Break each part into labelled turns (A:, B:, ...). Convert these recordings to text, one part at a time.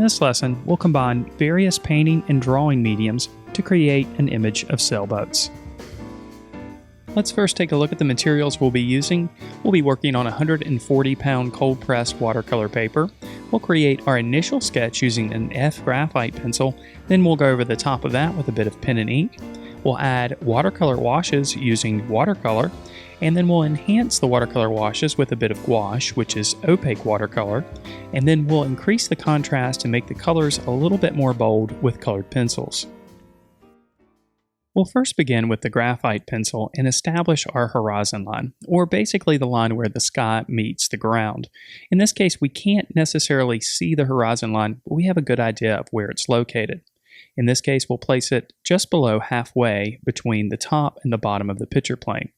A: this lesson, we'll combine various painting and drawing mediums to create an image of sailboats. Let's first take a look at the materials we'll be using. We'll be working on 140-pound cold-pressed watercolor paper. We'll create our initial sketch using an F graphite pencil, then we'll go over the top of that with a bit of pen and ink. We'll add watercolor washes using watercolor, and then we'll enhance the watercolor washes with a bit of gouache, which is opaque watercolor, and then we'll increase the contrast and make the colors a little bit more bold with colored pencils. We'll first begin with the graphite pencil and establish our horizon line, or basically the line where the sky meets the ground. In this case, we can't necessarily see the horizon line, but we have a good idea of where it's located. In this case, we'll place it just below halfway between the top and the bottom of the picture plane.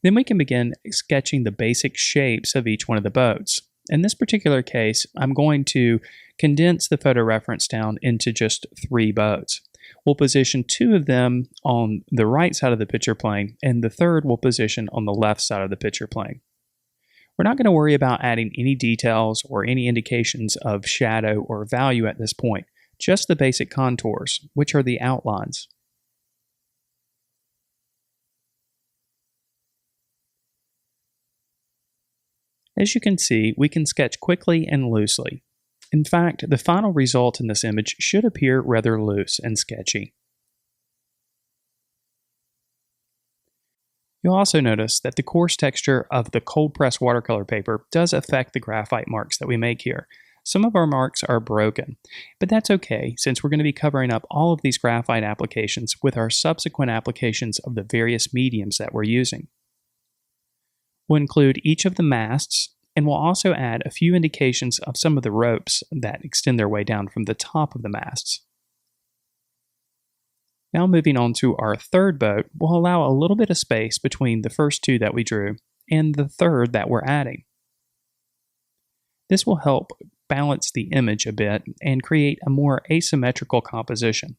A: Then we can begin sketching the basic shapes of each one of the boats. In this particular case, I'm going to condense the photo reference down into just 3 boats. We'll position 2 of them on the right side of the picture plane, and the third we'll position on the left side of the picture plane. We're not going to worry about adding any details or any indications of shadow or value at this point, just the basic contours, which are the outlines. As you can see, we can sketch quickly and loosely. In fact, the final result in this image should appear rather loose and sketchy. You'll also notice that the coarse texture of the cold-pressed watercolor paper does affect the graphite marks that we make here. Some of our marks are broken, but that's okay since we're going to be covering up all of these graphite applications with our subsequent applications of the various mediums that we're using. We'll include each of the masts, and we'll also add a few indications of some of the ropes that extend their way down from the top of the masts. Now moving on to our third boat, we'll allow a little bit of space between the first 2 that we drew and the third that we're adding. This will help balance the image a bit and create a more asymmetrical composition.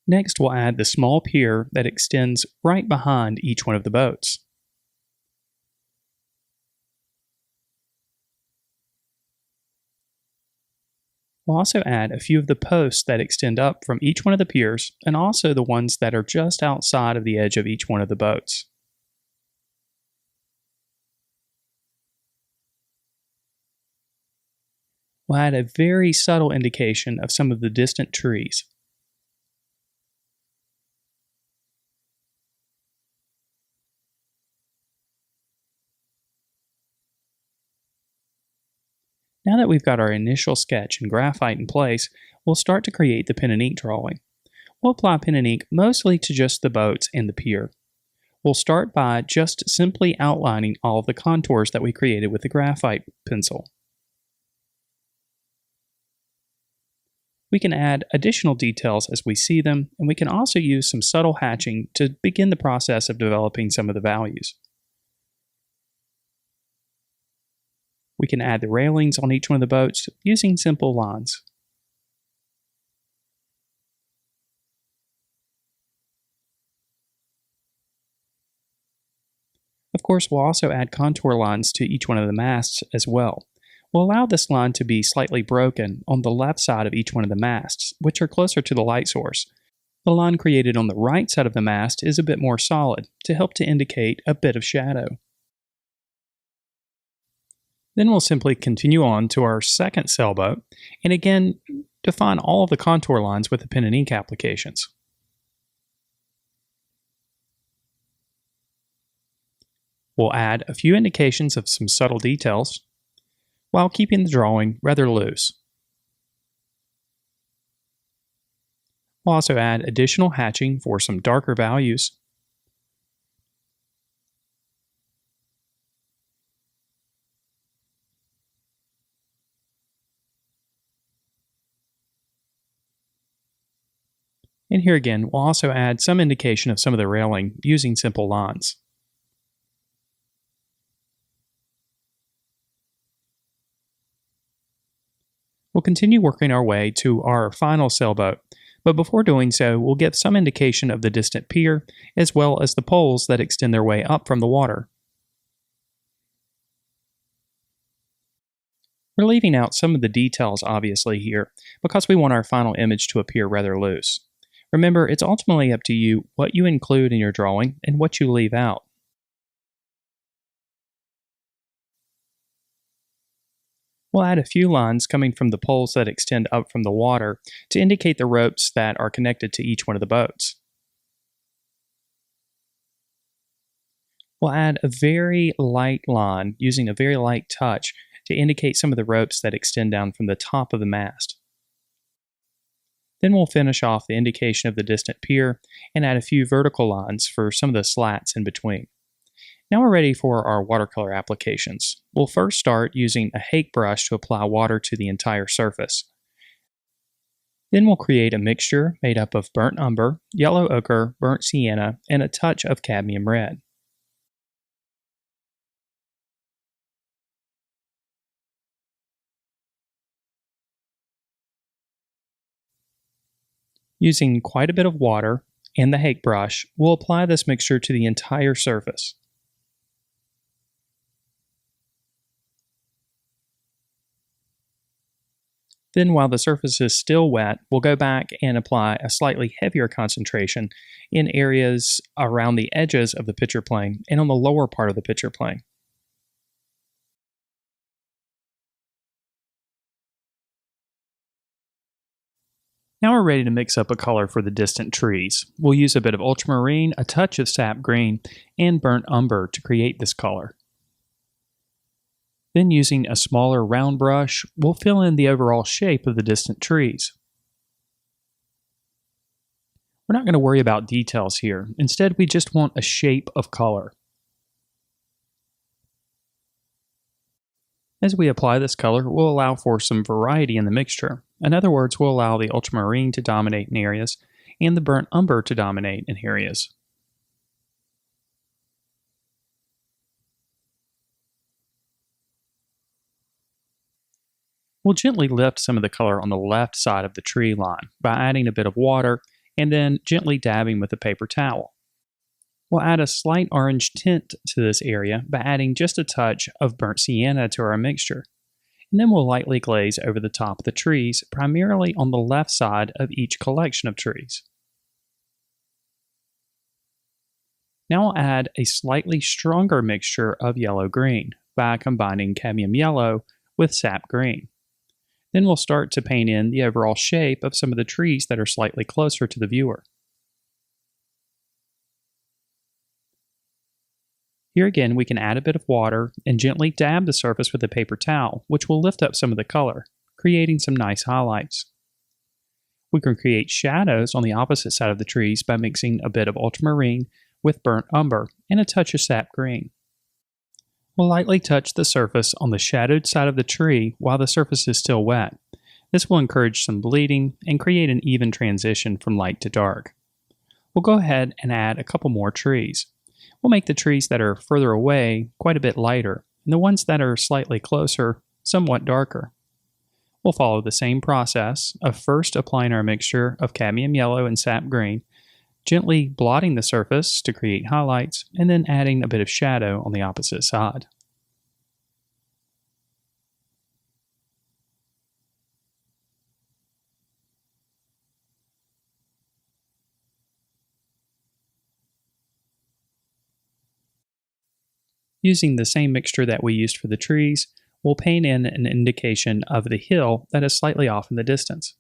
A: Next, we'll add the small pier that extends right behind each one of the boats. We'll also add a few of the posts that extend up from each one of the piers, and also the ones that are just outside of the edge of each one of the boats. We'll add a very subtle indication of some of the distant trees. Now that we've got our initial sketch and graphite in place, we'll start to create the pen and ink drawing. We'll apply pen and ink mostly to just the boats and the pier. We'll start by just simply outlining all of the contours that we created with the graphite pencil. We can add additional details as we see them, and we can also use some subtle hatching to begin the process of developing some of the values. We can add the railings on each one of the boats using simple lines. Of course, we'll also add contour lines to each one of the masts as well. We'll allow this line to be slightly broken on the left side of each one of the masts, which are closer to the light source. The line created on the right side of the mast is a bit more solid to help to indicate a bit of shadow. Then we'll simply continue on to our second sailboat, and again, define all of the contour lines with the pen and ink applications. We'll add a few indications of some subtle details, while keeping the drawing rather loose. We'll also add additional hatching for some darker values. And here again, we'll also add some indication of some of the railing using simple lines. We'll continue working our way to our final sailboat, But before doing so, we'll give some indication of the distant pier, as well as the poles that extend their way up from the water. We're leaving out some of the details obviously here, because we want our final image to appear rather loose. Remember, it's ultimately up to you what you include in your drawing and what you leave out. We'll add a few lines coming from the poles that extend up from the water to indicate the ropes that are connected to each one of the boats. We'll add a very light line using a very light touch to indicate some of the ropes that extend down from the top of the mast. Then we'll finish off the indication of the distant pier and add a few vertical lines for some of the slats in between. Now we're ready for our watercolor applications. We'll first start using a hake brush to apply water to the entire surface. Then we'll create a mixture made up of burnt umber, yellow ochre, burnt sienna, and a touch of cadmium red. Using quite a bit of water and the hake brush, we'll apply this mixture to the entire surface. Then while the surface is still wet, we'll go back and apply a slightly heavier concentration in areas around the edges of the picture plane and on the lower part of the picture plane. Now we're ready to mix up a color for the distant trees. We'll use a bit of ultramarine, a touch of sap green, and burnt umber to create this color. Then using a smaller round brush, we'll fill in the overall shape of the distant trees. We're not going to worry about details here. Instead, we just want a shape of color. As we apply this color, we'll allow for some variety in the mixture. In other words, we'll allow the ultramarine to dominate in areas and the burnt umber to dominate in areas. We'll gently lift some of the color on the left side of the tree line by adding a bit of water and then gently dabbing with a paper towel. We'll add a slight orange tint to this area by adding just a touch of burnt sienna to our mixture. And then we'll lightly glaze over the top of the trees, primarily on the left side of each collection of trees. Now I'll add a slightly stronger mixture of yellow-green by combining cadmium yellow with sap green. Then we'll start to paint in the overall shape of some of the trees that are slightly closer to the viewer. Here again, we can add a bit of water and gently dab the surface with a paper towel, which will lift up some of the color, creating some nice highlights. We can create shadows on the opposite side of the trees by mixing a bit of ultramarine with burnt umber and a touch of sap green. We'll lightly touch the surface on the shadowed side of the tree while the surface is still wet. This will encourage some bleeding and create an even transition from light to dark. We'll go ahead and add a couple more trees. We'll make the trees that are further away quite a bit lighter, and the ones that are slightly closer somewhat darker. We'll follow the same process of first applying our mixture of cadmium yellow and sap green, gently blotting the surface to create highlights, and then adding a bit of shadow on the opposite side. Using the same mixture that we used for the trees, we'll paint in an indication of the hill that is slightly off in the distance.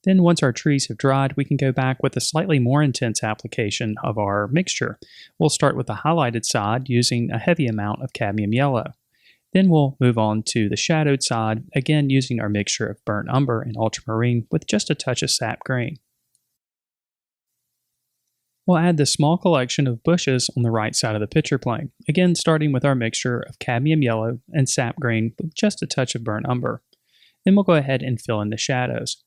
A: Then once our trees have dried, we can go back with a slightly more intense application of our mixture. We'll start with the highlighted side using a heavy amount of cadmium yellow. Then we'll move on to the shadowed side, again using our mixture of burnt umber and ultramarine with just a touch of sap green. We'll add this small collection of bushes on the right side of the picture plane, again starting with our mixture of cadmium yellow and sap green with just a touch of burnt umber. Then we'll go ahead and fill in the shadows.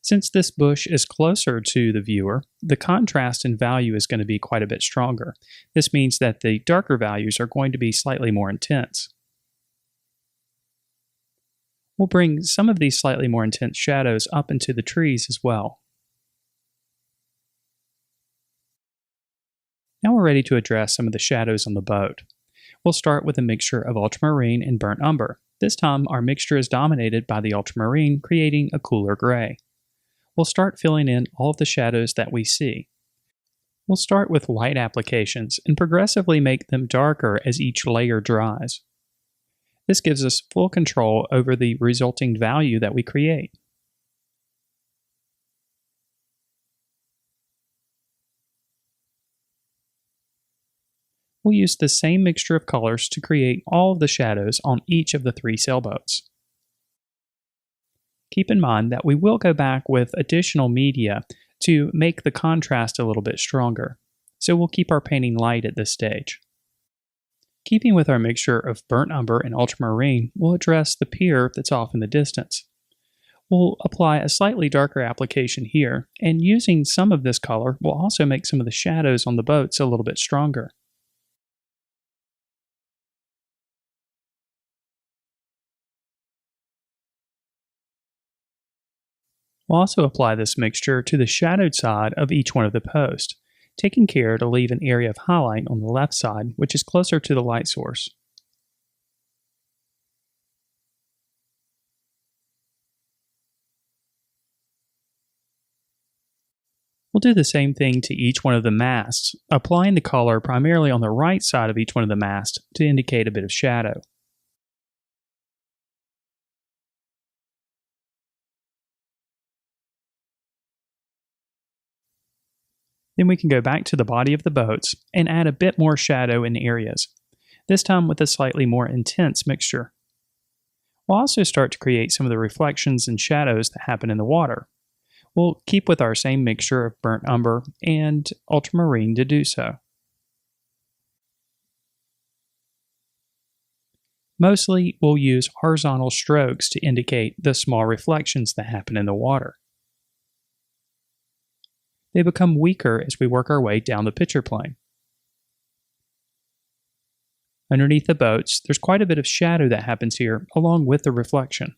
A: Since this bush is closer to the viewer, the contrast in value is going to be quite a bit stronger. This means that the darker values are going to be slightly more intense. We'll bring some of these slightly more intense shadows up into the trees as well. Now we're ready to address some of the shadows on the boat. We'll start with a mixture of ultramarine and burnt umber. This time our mixture is dominated by the ultramarine, creating a cooler gray. We'll start filling in all of the shadows that we see. We'll start with light applications and progressively make them darker as each layer dries. This gives us full control over the resulting value that we create. We'll use the same mixture of colors to create all of the shadows on each of the 3 sailboats. Keep in mind that we will go back with additional media to make the contrast a little bit stronger, so we'll keep our painting light at this stage. Keeping with our mixture of burnt umber and ultramarine, we'll address the pier that's off in the distance. We'll apply a slightly darker application here, and using some of this color, we'll also make some of the shadows on the boats a little bit stronger. We'll also apply this mixture to the shadowed side of each one of the posts, taking care to leave an area of highlight on the left side, which is closer to the light source. We'll do the same thing to each one of the masts, applying the color primarily on the right side of each one of the masts to indicate a bit of shadow. Then we can go back to the body of the boats and add a bit more shadow in areas, this time with a slightly more intense mixture. We'll also start to create some of the reflections and shadows that happen in the water. We'll keep with our same mixture of burnt umber and ultramarine to do so. Mostly, we'll use horizontal strokes to indicate the small reflections that happen in the water. They become weaker as we work our way down the picture plane. Underneath the boats, there's quite a bit of shadow that happens here, along with the reflection.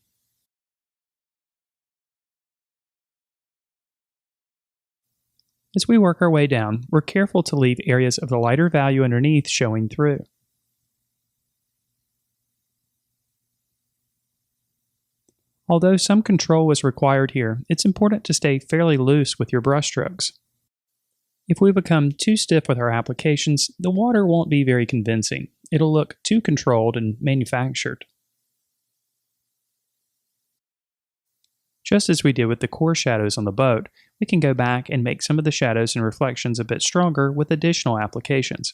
A: As we work our way down, we're careful to leave areas of the lighter value underneath showing through. Although some control was required here, it's important to stay fairly loose with your brushstrokes. If we become too stiff with our applications, the water won't be very convincing. It'll look too controlled and manufactured. Just as we did with the core shadows on the boat, we can go back and make some of the shadows and reflections a bit stronger with additional applications.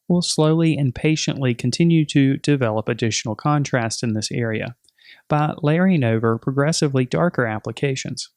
A: We'll slowly and patiently continue to develop additional contrast in this area by layering over progressively darker applications.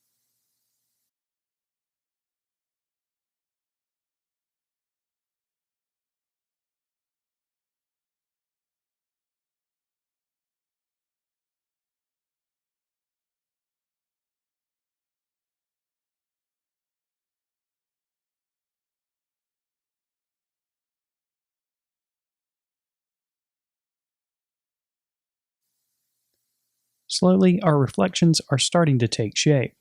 A: Slowly, our reflections are starting to take shape.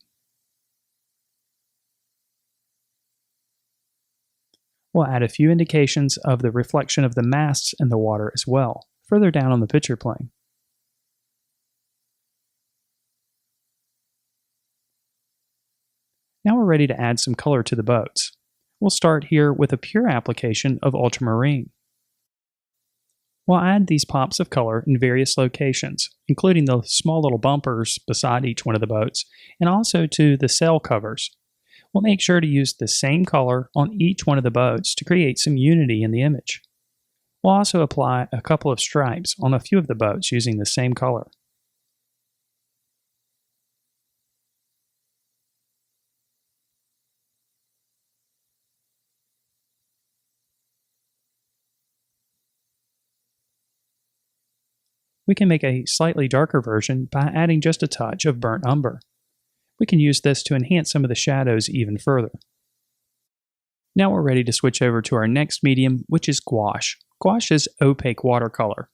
A: We'll add a few indications of the reflection of the masts in the water as well, further down on the picture plane. Now we're ready to add some color to the boats. We'll start here with a pure application of ultramarine. We'll add these pops of color in various locations, including the small little bumpers beside each one of the boats, and also to the sail covers. We'll make sure to use the same color on each one of the boats to create some unity in the image. We'll also apply a couple of stripes on a few of the boats using the same color. We can make a slightly darker version by adding just a touch of burnt umber. We can use this to enhance some of the shadows even further. Now we're ready to switch over to our next medium, which is gouache. Gouache is opaque watercolor.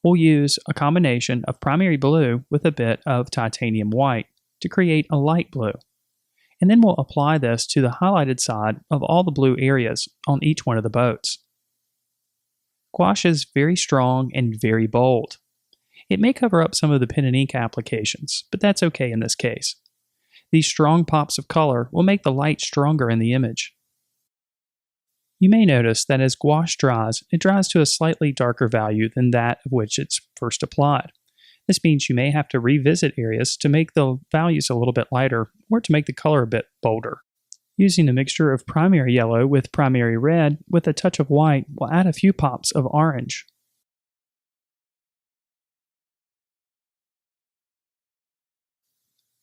A: We'll use a combination of primary blue with a bit of titanium white to create a light blue. And then we'll apply this to the highlighted side of all the blue areas on each one of the boats. Gouache is very strong and very bold. It may cover up some of the pen and ink applications, but that's okay in this case. These strong pops of color will make the light stronger in the image. You may notice that as gouache dries, it dries to a slightly darker value than that of which it's first applied. This means you may have to revisit areas to make the values a little bit lighter or to make the color a bit bolder. Using a mixture of primary yellow with primary red with a touch of white, we'll add a few pops of orange.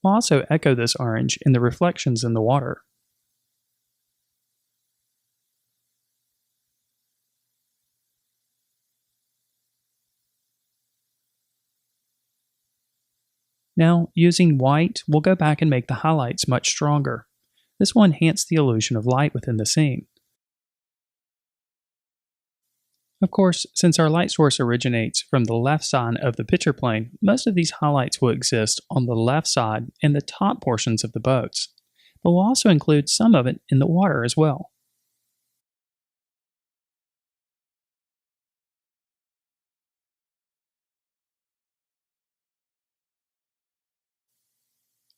A: We'll also echo this orange in the reflections in the water. Now, using white, we'll go back and make the highlights much stronger. This will enhance the illusion of light within the scene. Of course, since our light source originates from the left side of the picture plane, most of these highlights will exist on the left side and the top portions of the boats, but we'll also include some of it in the water as well.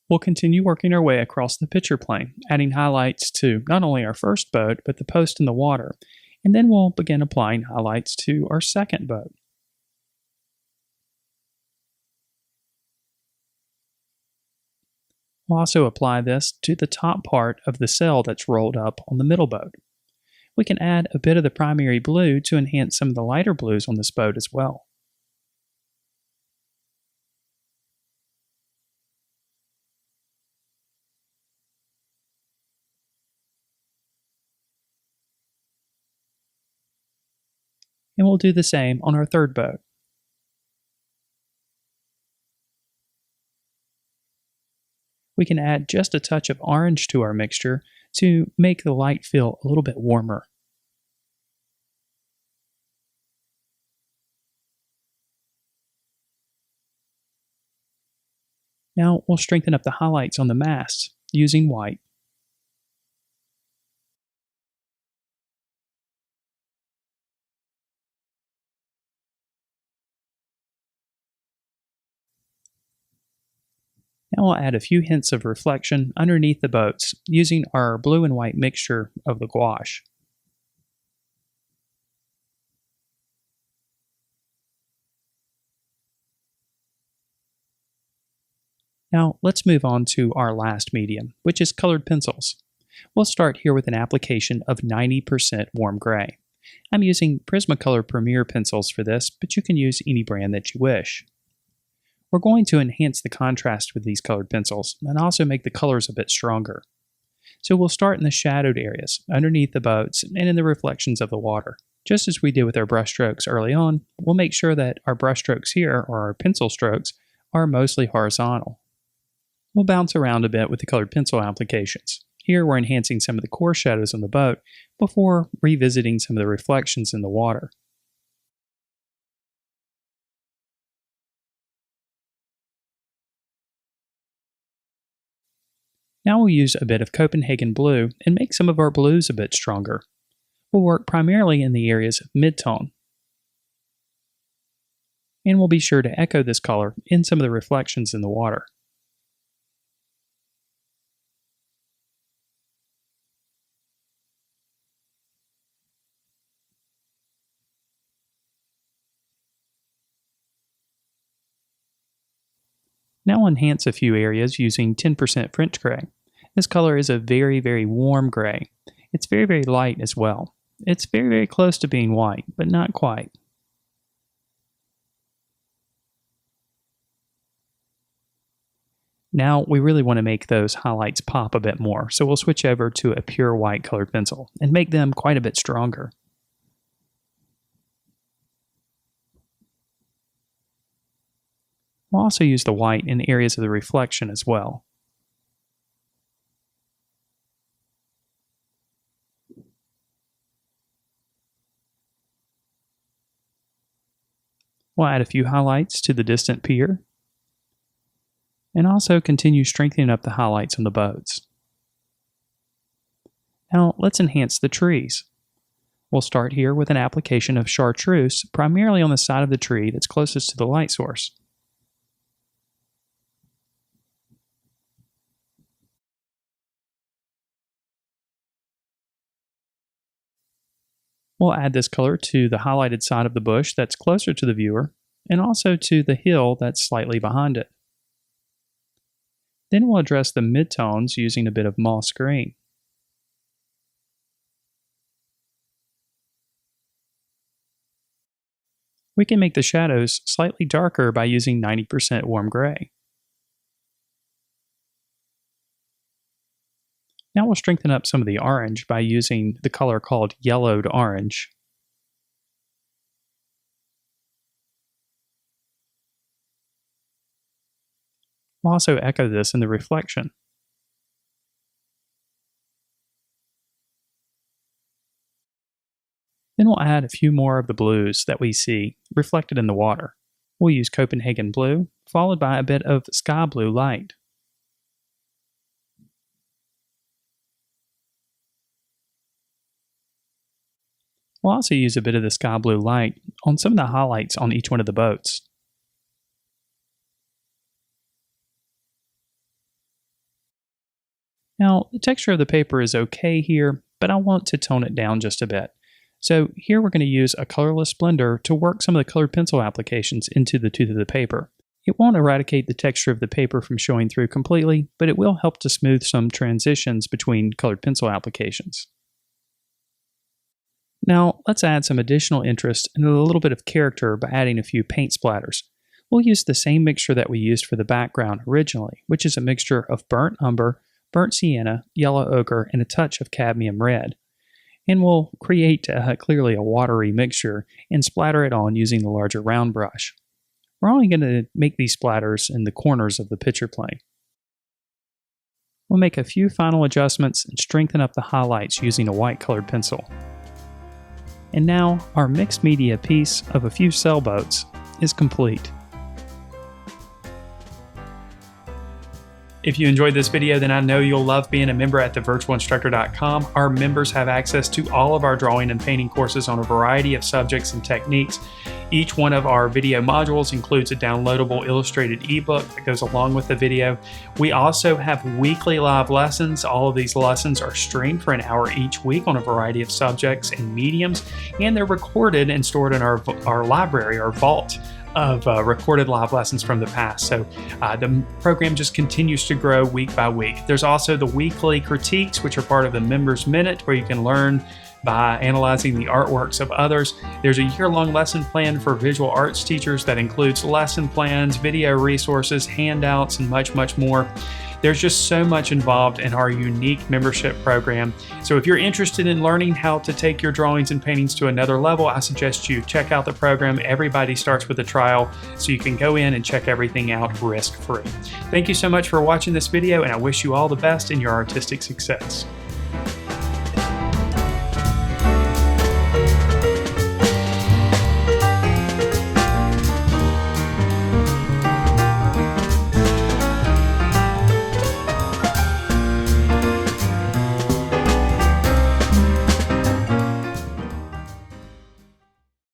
A: We'll continue working our way across the picture plane, adding highlights to not only our first boat, but the post in the water, and then we'll begin applying highlights to our second boat. We'll also apply this to the top part of the sail that's rolled up on the middle boat. We can add a bit of the primary blue to enhance some of the lighter blues on this boat as well. And we'll do the same on our third boat. We can add just a touch of orange to our mixture to make the light feel a little bit warmer. Now we'll strengthen up the highlights on the masts using white. Now we'll add a few hints of reflection underneath the boats using our blue and white mixture of the gouache. Now let's move on to our last medium, which is colored pencils. We'll start here with an application of 90% warm gray. I'm using Prismacolor Premier pencils for this, but you can use any brand that you wish. We're going to enhance the contrast with these colored pencils and also make the colors a bit stronger. So we'll start in the shadowed areas, underneath the boats, and in the reflections of the water. Just as we did with our brush strokes early on, we'll make sure that our brush strokes here, or our pencil strokes, are mostly horizontal. We'll bounce around a bit with the colored pencil applications. Here we're enhancing some of the core shadows on the boat before revisiting some of the reflections in the water. Now we'll use a bit of Copenhagen blue and make some of our blues a bit stronger. We'll work primarily in the areas of mid-tone. And we'll be sure to echo this color in some of the reflections in the water. Now we'll enhance a few areas using 10% French gray. This color is a very, very warm gray. It's very, very light as well. It's very, very close to being white, but not quite. Now we really want to make those highlights pop a bit more, so we'll switch over to a pure white colored pencil and make them quite a bit stronger. We'll also use the white in areas of the reflection as well. We'll add a few highlights to the distant pier, and also continue strengthening up the highlights on the boats. Now let's enhance the trees. We'll start here with an application of chartreuse, primarily on the side of the tree that's closest to the light source. We'll add this color to the highlighted side of the bush that's closer to the viewer, and also to the hill that's slightly behind it. Then we'll address the midtones using a bit of moss green. We can make the shadows slightly darker by using 90% warm gray. Now we'll strengthen up some of the orange by using the color called yellowed orange. We'll also echo this in the reflection. Then we'll add a few more of the blues that we see reflected in the water. We'll use Copenhagen blue, followed by a bit of sky blue light. We'll also use a bit of the sky blue light on some of the highlights on each one of the boats. Now, the texture of the paper is okay here, but I want to tone it down just a bit. So here we're going to use a colorless blender to work some of the colored pencil applications into the tooth of the paper. It won't eradicate the texture of the paper from showing through completely, but it will help to smooth some transitions between colored pencil applications. Now, let's add some additional interest and a little bit of character by adding a few paint splatters. We'll use the same mixture that we used for the background originally, which is a mixture of burnt umber, burnt sienna, yellow ochre, and a touch of cadmium red. And we'll create clearly a watery mixture and splatter it on using the larger round brush. We're only going to make these splatters in the corners of the picture plane. We'll make a few final adjustments and strengthen up the highlights using a white colored pencil. And now our mixed media piece of a few sailboats is complete. If you enjoyed this video, then I know you'll love being a member at thevirtualinstructor.com. Our members have access to all of our drawing and painting courses on a variety of subjects and techniques. Each one of our video modules includes a downloadable illustrated ebook that goes along with the video. We also have weekly live lessons. All of these lessons are streamed for an hour each week on a variety of subjects and mediums, and they're recorded and stored in our library, our vault of recorded live lessons from the past. So the program just continues to grow week by week. There's also the weekly critiques, which are part of the Members Minute, where you can learn by analyzing the artworks of others. There's a year-long lesson plan for visual arts teachers that includes lesson plans, video resources, handouts, and much, much more. There's just so much involved in our unique membership program. So if you're interested in learning how to take your drawings and paintings to another level, I suggest you check out the program. Everybody starts with a trial, so you can go in and check everything out risk-free. Thank you so much for watching this video, and I wish you all the best in your artistic success.